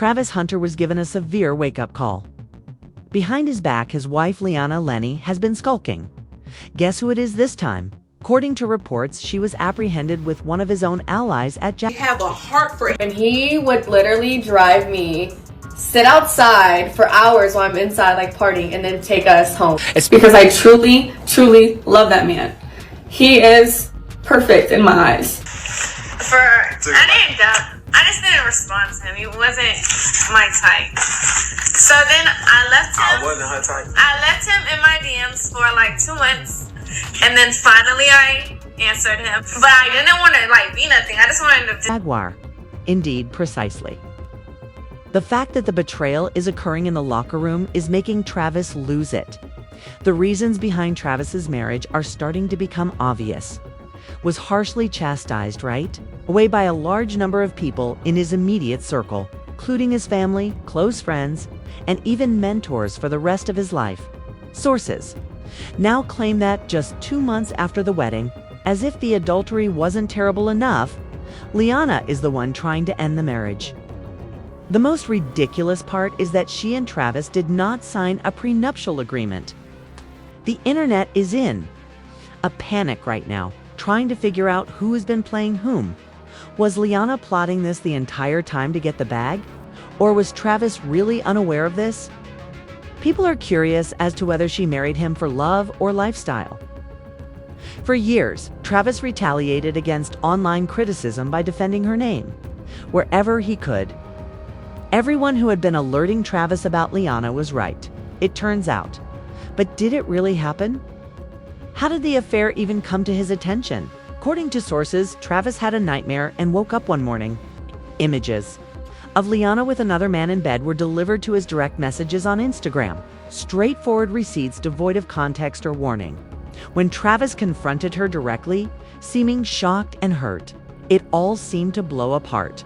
Travis Hunter was given a severe wake-up call. Behind his back, his wife Liana Lenny has been skulking. Guess who it is this time? According to reports, she was apprehended with one of his own allies at I have a heart for him. And he would literally drive me, sit outside for hours while I'm inside like partying, and then take us home. It's because I truly, truly love that man. He is perfect in my eyes. I just didn't respond to him. He wasn't my type. So then I left him. I wasn't her type. I left him in my DMs for like 2 months. And then finally I answered him. But I didn't want to be nothing. I just wanted to Jaguar. Indeed, precisely. The fact that the betrayal is occurring in the locker room is making Travis lose it. The reasons behind Travis's marriage are starting to become obvious. Was harshly chastised, right? Away by a large number of people in his immediate circle, including his family, close friends, and even mentors for the rest of his life. Sources now claim that just 2 months after the wedding, as if the adultery wasn't terrible enough, Liana is the one trying to end the marriage. The most ridiculous part is that she and Travis did not sign a prenuptial agreement. The internet is in a panic right now, trying to figure out who has been playing whom. Was Liana plotting this the entire time to get the bag? Or was Travis really unaware of this? People are curious as to whether she married him for love or lifestyle. For years, Travis retaliated against online criticism by defending her name wherever he could. Everyone who had been alerting Travis about Liana was right, it turns out. But did it really happen? How did the affair even come to his attention? According to sources, Travis had a nightmare and woke up one morning. Images of Liana with another man in bed were delivered to his direct messages on Instagram. Straightforward receipts devoid of context or warning. When Travis confronted her directly, seeming shocked and hurt, it all seemed to blow apart.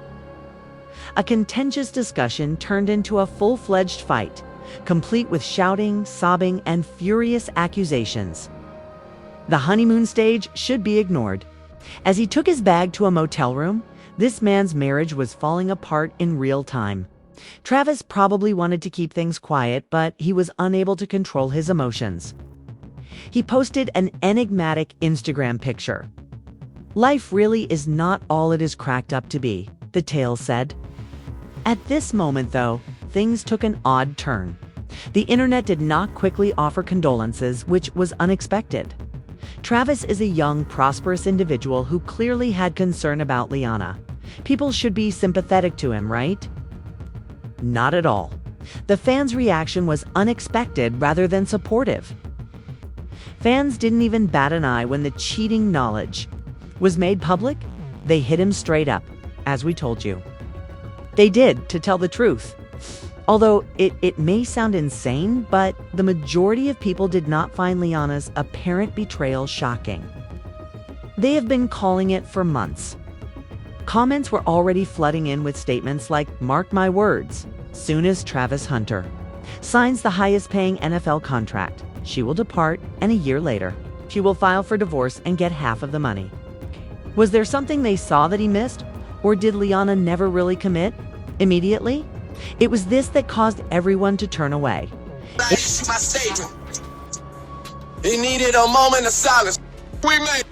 A contentious discussion turned into a full-fledged fight, complete with shouting, sobbing, and furious accusations. The honeymoon stage should be ignored. As he took his bag to a motel room, this man's marriage was falling apart in real time. Travis probably wanted to keep things quiet, but he was unable to control his emotions. He posted an enigmatic Instagram picture. "Life really is not all it is cracked up to be," the tale said. At this moment, though, things took an odd turn. The internet did not quickly offer condolences, which was unexpected. Travis is a young, prosperous individual who clearly had concern about Liana. People should be sympathetic to him, right? Not at all. The fans' reaction was unexpected rather than supportive. Fans didn't even bat an eye when the cheating knowledge was made public. They hit him straight up, as we told you. They did, to tell the truth. Although it may sound insane, but the majority of people did not find Liana's apparent betrayal shocking. They have been calling it for months. Comments were already flooding in with statements like, "Mark my words, soon as Travis Hunter signs the highest-paying NFL contract, she will depart, and a year later, she will file for divorce and get half of the money." Was there something they saw that he missed? Or did Liana never really commit immediately? It was this that caused everyone to turn away. He needed a moment of silence. We made.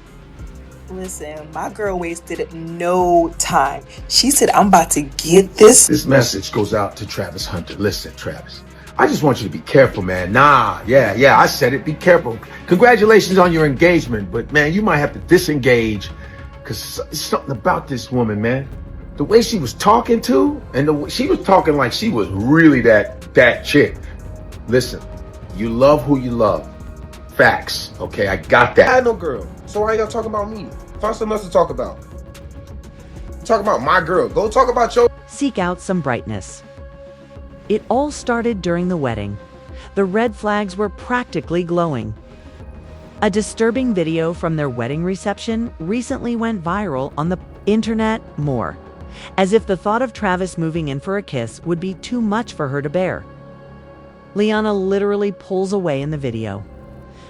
Listen, my girl wasted no time. She said, "I'm about to get this." This message goes out to Travis Hunter. Listen, Travis, I just want you to be careful, man. Yeah, I said it. Be careful. Congratulations on your engagement, but man, you might have to disengage because it's something about this woman, man. The way she was talking to, and she was talking like she was really that chick. Listen, you love who you love. Facts, okay? I got that. I had no girl, so why y'all talking about me? Find something else to talk about. Talk about my girl. Go talk about your... Seek out some brightness. It all started during the wedding. The red flags were practically glowing. A disturbing video from their wedding reception recently went viral on the internet. More as if the thought of Travis moving in for a kiss would be too much for her to bear. Liana literally pulls away in the video.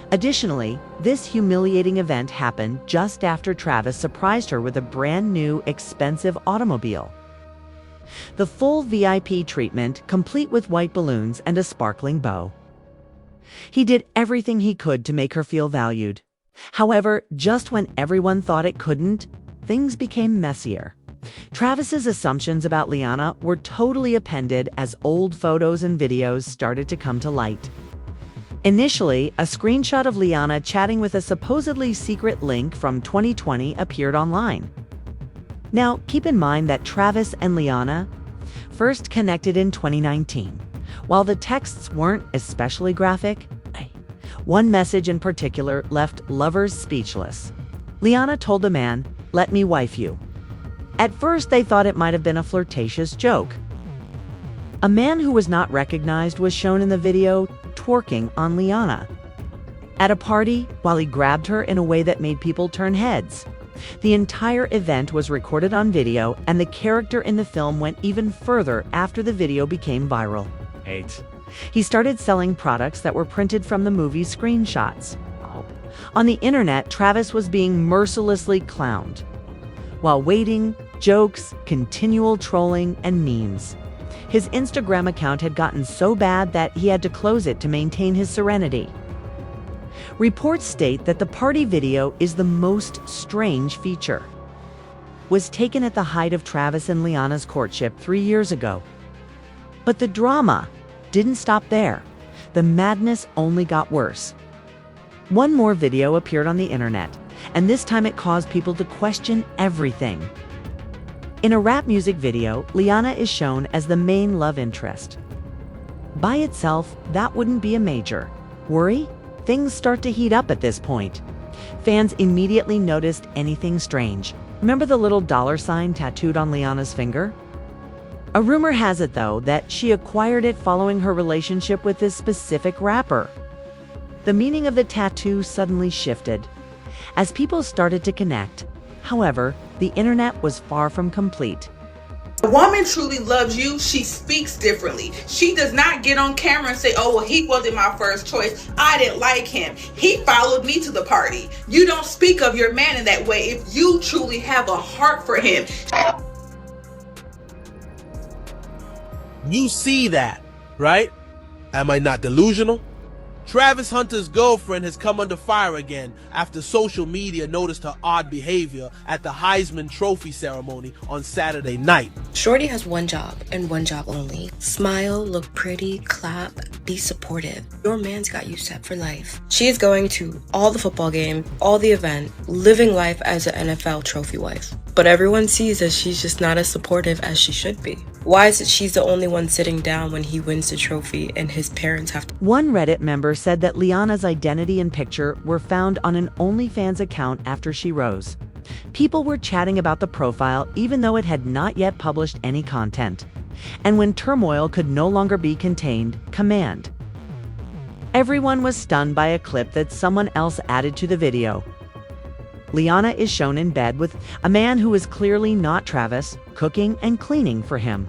Additionally, this humiliating event happened just after Travis surprised her with a brand new, expensive automobile. The full VIP treatment, complete with white balloons and a sparkling bow. He did everything he could to make her feel valued. However, just when everyone thought it couldn't, things became messier. Travis's assumptions about Liana were totally appended as old photos and videos started to come to light. Initially, a screenshot of Liana chatting with a supposedly secret link from 2020 appeared online. Now, keep in mind that Travis and Liana first connected in 2019. While the texts weren't especially graphic, one message in particular left lovers speechless. Liana told the man, "Let me wife you." At first, they thought it might have been a flirtatious joke. A man who was not recognized was shown in the video twerking on Liana at a party while he grabbed her in a way that made people turn heads. The entire event was recorded on video, and the character in the film went even further after the video became viral. He started selling products that were printed from the movie's screenshots. On the internet, Travis was being mercilessly clowned. While waiting, jokes, continual trolling, and memes. His Instagram account had gotten so bad that he had to close it to maintain his serenity. Reports state that the party video is the most strange feature. Was taken at the height of Travis and Liana's courtship 3 years ago. But the drama didn't stop there. The madness only got worse. One more video appeared on the internet, and this time it caused people to question everything. In a rap music video, Liana is shown as the main love interest. By itself, that wouldn't be a major worry. Things start to heat up at this point. Fans immediately noticed anything strange. Remember the little $sign tattooed on Liana's finger? A rumor has it, though, that she acquired it following her relationship with this specific rapper. The meaning of the tattoo suddenly shifted as people started to connect. However, the internet was far from complete. A woman truly loves you, she speaks differently. She does not get on camera and say, "Oh, well, he wasn't my first choice. I didn't like him. He followed me to the party." You don't speak of your man in that way if you truly have a heart for him. You see that, right? Am I not delusional? Travis Hunter's girlfriend has come under fire again after social media noticed her odd behavior at the Heisman Trophy ceremony on Saturday night. Shorty has one job and one job only. Smile, look pretty, clap, be supportive. Your man's got you set for life. She is going to all the football games, all the events, living life as an NFL trophy wife. But everyone sees that she's just not as supportive as she should be. Why is it she's the only one sitting down when he wins the trophy and his parents have to? One Reddit member said that Liana's identity and picture were found on an OnlyFans account after she rose. People were chatting about the profile even though it had not yet published any content. And when turmoil could no longer be contained, command. Everyone was stunned by a clip that someone else added to the video. Liana is shown in bed with a man who is clearly not Travis, cooking and cleaning for him.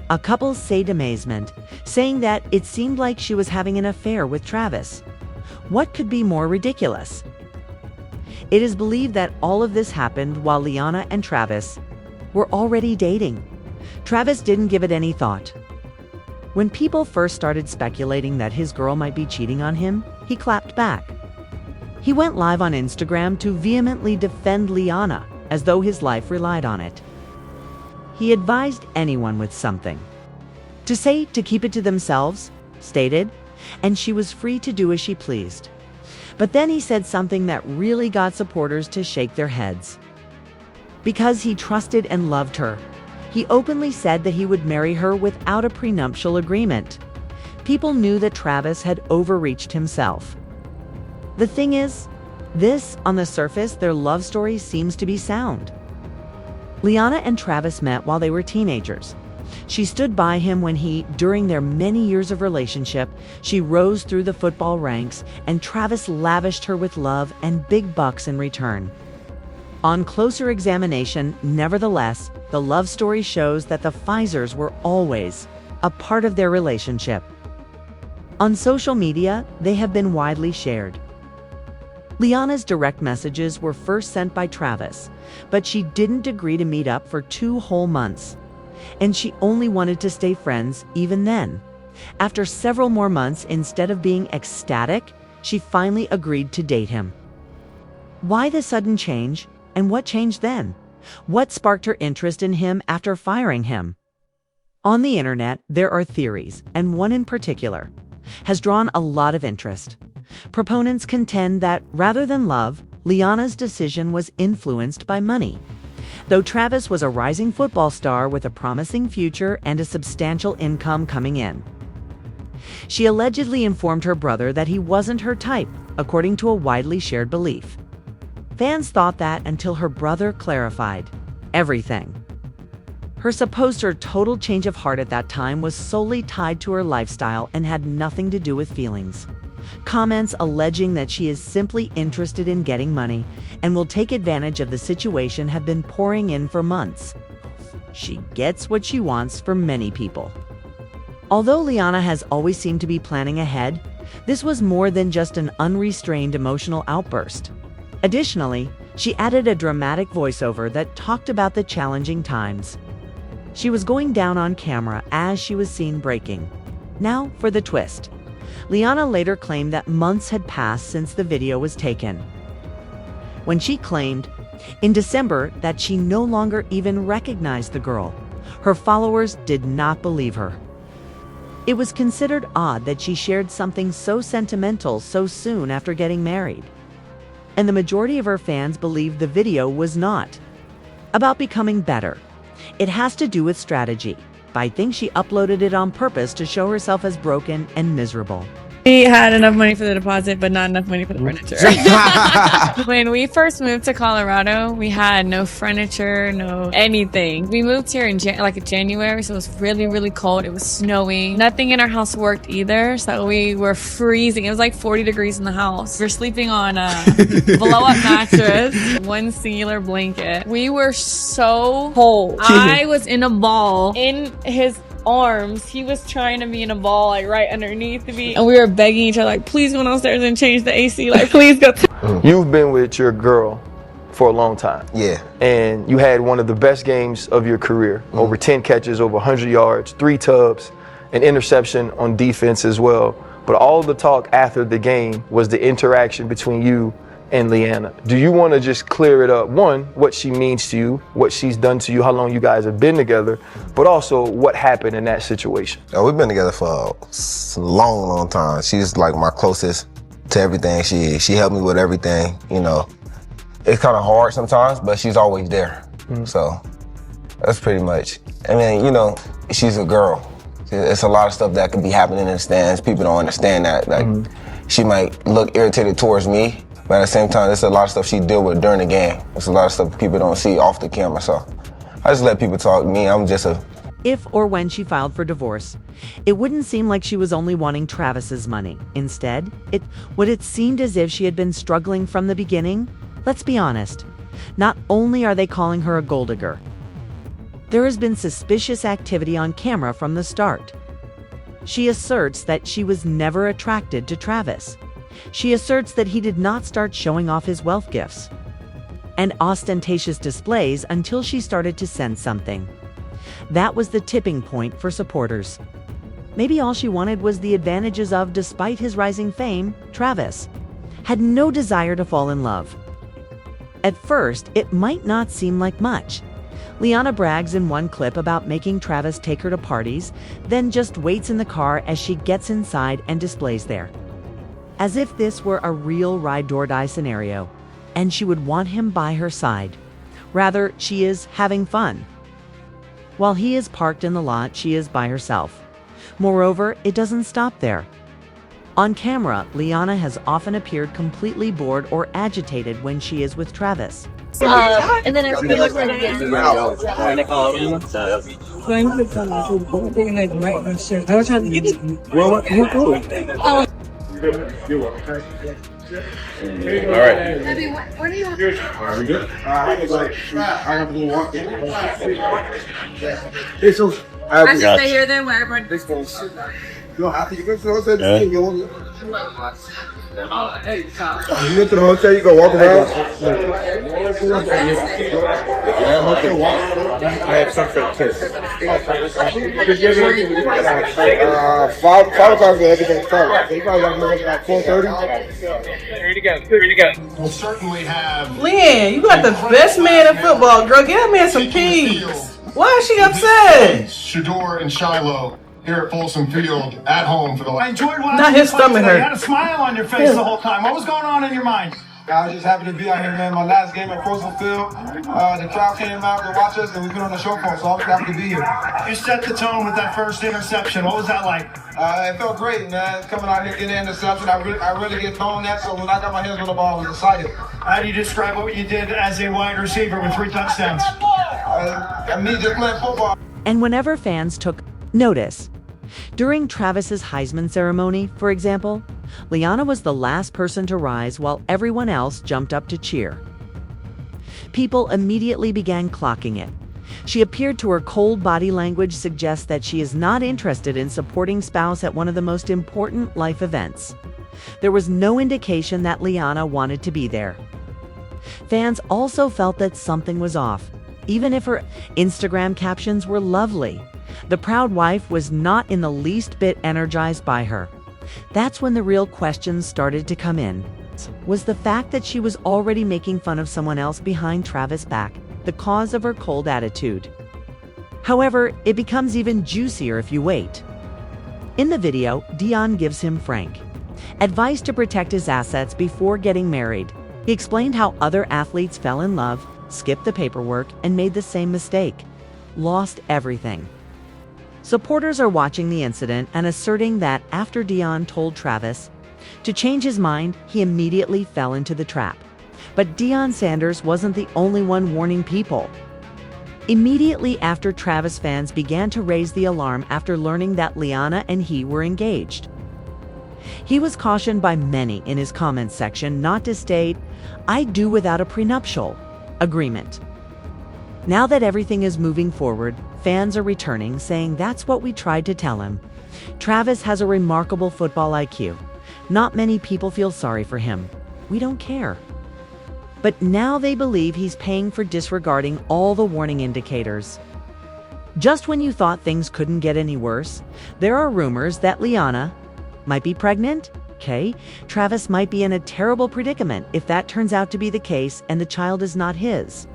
A couple said amazement, saying that it seemed like she was having an affair with Travis. What could be more ridiculous? It is believed that all of this happened while Liana and Travis were already dating. Travis didn't give it any thought. When people first started speculating that his girl might be cheating on him, he clapped back. He went live on Instagram to vehemently defend Liana, as though his life relied on it. He advised anyone with something to keep it to themselves, stated, and she was free to do as she pleased. But then he said something that really got supporters to shake their heads. Because he trusted and loved her, he openly said that he would marry her without a prenuptial agreement. People knew that Travis had overreached himself. The thing is, on the surface, their love story seems to be sound. Liana and Travis met while they were teenagers. She stood by him when during their many years of relationship, she rose through the football ranks, and Travis lavished her with love and big bucks in return. On closer examination, nevertheless, the love story shows that the Pfizers were always a part of their relationship. On social media, they have been widely shared. Liana's direct messages were first sent by Travis, but she didn't agree to meet up for 2 whole months. and she only wanted to stay friends even then. After several more months, instead of being ecstatic, she finally agreed to date him. Why the sudden change, and what changed then? What sparked her interest in him after firing him? On the internet, there are theories, and one in particular has drawn a lot of interest. Proponents contend that rather than love, Liana's decision was influenced by money. Though Travis was a rising football star with a promising future and a substantial income coming in, she allegedly informed her brother that he wasn't her type, according to a widely shared belief. Fans thought that until her brother clarified everything. Her supposed total change of heart at that time was solely tied to her lifestyle and had nothing to do with feelings. Comments alleging that she is simply interested in getting money and will take advantage of the situation have been pouring in for months. She gets what she wants for many people. Although Liana has always seemed to be planning ahead, this was more than just an unrestrained emotional outburst. Additionally, she added a dramatic voiceover that talked about the challenging times. She was going down on camera as she was seen breaking. Now for the twist. Liana later claimed that months had passed since the video was taken, when she claimed in December that she no longer even recognized the girl. Her followers did not believe her. It was considered odd that she shared something so sentimental so soon after getting married. And the majority of her fans believed the video was not about becoming better. It has to do with strategy. I think she uploaded it on purpose to show herself as broken and miserable. We had enough money for the deposit, but not enough money for the furniture. When we first moved to Colorado, we had no furniture, no anything. We moved here in January, so it was really, really cold. It was snowing. Nothing in our house worked either, so we were freezing. It was like 40 degrees in the house. We were sleeping on a blow-up mattress, one singular blanket. We were so cold. I was in a ball in his arms. He was trying to be in a ball like right underneath me, and we were begging each other like, please go downstairs and change the AC, like please go. You've been with your girl for a long time. Yeah. And you had one of the best games of your career. Over 10 catches, over 100 yards, 3 tubs, an interception on defense as well. But all the talk after the game was the interaction between you and Liana. Do you want to just clear it up? One, what she means to you, what she's done to you, how long you guys have been together, but also what happened in that situation. We've been together for a long, long time. She's like my closest to everything she is. She helped me with everything, you know. It's kind of hard sometimes, but she's always there. So that's pretty much. I mean, you know, she's a girl. It's a lot of stuff that could be happening in the stands. People don't understand that. Like, she might look irritated towards me, but at the same time, there's a lot of stuff she deal with during the game. There's a lot of stuff people don't see off the camera, so I just let people talk to me. I'm just a... If or when she filed for divorce, it wouldn't seem like she was only wanting Travis's money. Instead, it seemed as if she had been struggling from the beginning. Let's be honest. Not only are they calling her a gold digger, there has been suspicious activity on camera from the start. She asserts that she was never attracted to Travis. She asserts that he did not start showing off his wealth gifts and ostentatious displays until she started to sense something. That was the tipping point for supporters. Maybe all she wanted was the advantages of, despite his rising fame, Travis had no desire to fall in love. At first, it might not seem like much. Liana brags in one clip about making Travis take her to parties, then just waits in the car as she gets inside and displays there, as if this were a real ride-or-die scenario, and she would want him by her side. Rather, she is having fun. While he is parked in the lot, she is by herself. Moreover, it doesn't stop there. On camera, Liana has often appeared completely bored or agitated when she is with Travis. And then it's All right. What are you? Are we good? I have to walk in. Hey, so I should stay here then where everybody. don't have to. You go to the hotel to see him. You get to the hotel, you go walk around. I have some for the kids. 5 o'clock and everything starts. So you probably got to go like 4:30. Here you go. We'll certainly have. Lynn, you got the best man in football, girl. Get that man some peace. Why is she upset? Shador and Shiloh here at Folsom Field at home for the. I enjoyed watching. Not his stomach hurt. You had a smile on your face the whole time. What was going on in your mind? I was just happy to be out here, man. My last game at Folsom Field, the crowd came out to watch us, and we've been on the show for, so I was happy to be here. You set the tone with that first interception. What was that like? It felt great, man. Coming out here getting an interception, I really get thrown that. So when I got my hands on the ball, I was excited. How do you describe what you did as a wide receiver with 3 touchdowns? Me just playing football. And whenever fans took notice, during Travis's Heisman ceremony, for example, Liana was the last person to rise while everyone else jumped up to cheer. People immediately began clocking it. She appeared to her cold body language suggest that she is not interested in supporting spouse at one of the most important life events. There was no indication that Liana wanted to be there. Fans also felt that something was off, even if her Instagram captions were lovely. The proud wife was not in the least bit energized by her. That's when the real questions started to come in. Was the fact that she was already making fun of someone else behind Travis' back the cause of her cold attitude? However, it becomes even juicier if you wait. In the video, Deion gives him frank advice to protect his assets before getting married. He explained how other athletes fell in love, skipped the paperwork, and made the same mistake. Lost everything. Supporters are watching the incident and asserting that after Deion told Travis to change his mind, he immediately fell into the trap. But Deion Sanders wasn't the only one warning people. Immediately after, Travis fans began to raise the alarm after learning that Liana and he were engaged. He was cautioned by many in his comments section not to state, "I do without a prenuptial agreement." Now that everything is moving forward, fans are returning, saying that's what we tried to tell him. Travis has a remarkable football IQ. Not many people feel sorry for him. We don't care. But now they believe he's paying for disregarding all the warning indicators. Just when you thought things couldn't get any worse, there are rumors that Liana might be pregnant. Okay, Travis might be in a terrible predicament if that turns out to be the case and the child is not his,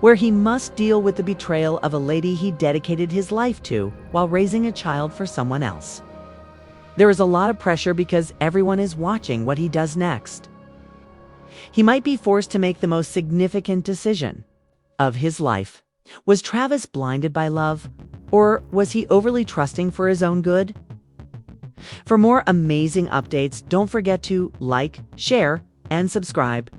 where he must deal with the betrayal of a lady he dedicated his life to while raising a child for someone else. There is a lot of pressure because everyone is watching what he does next. He might be forced to make the most significant decision of his life. Was Travis blinded by love, or was he overly trusting for his own good? For more amazing updates, don't forget to like, share, and subscribe.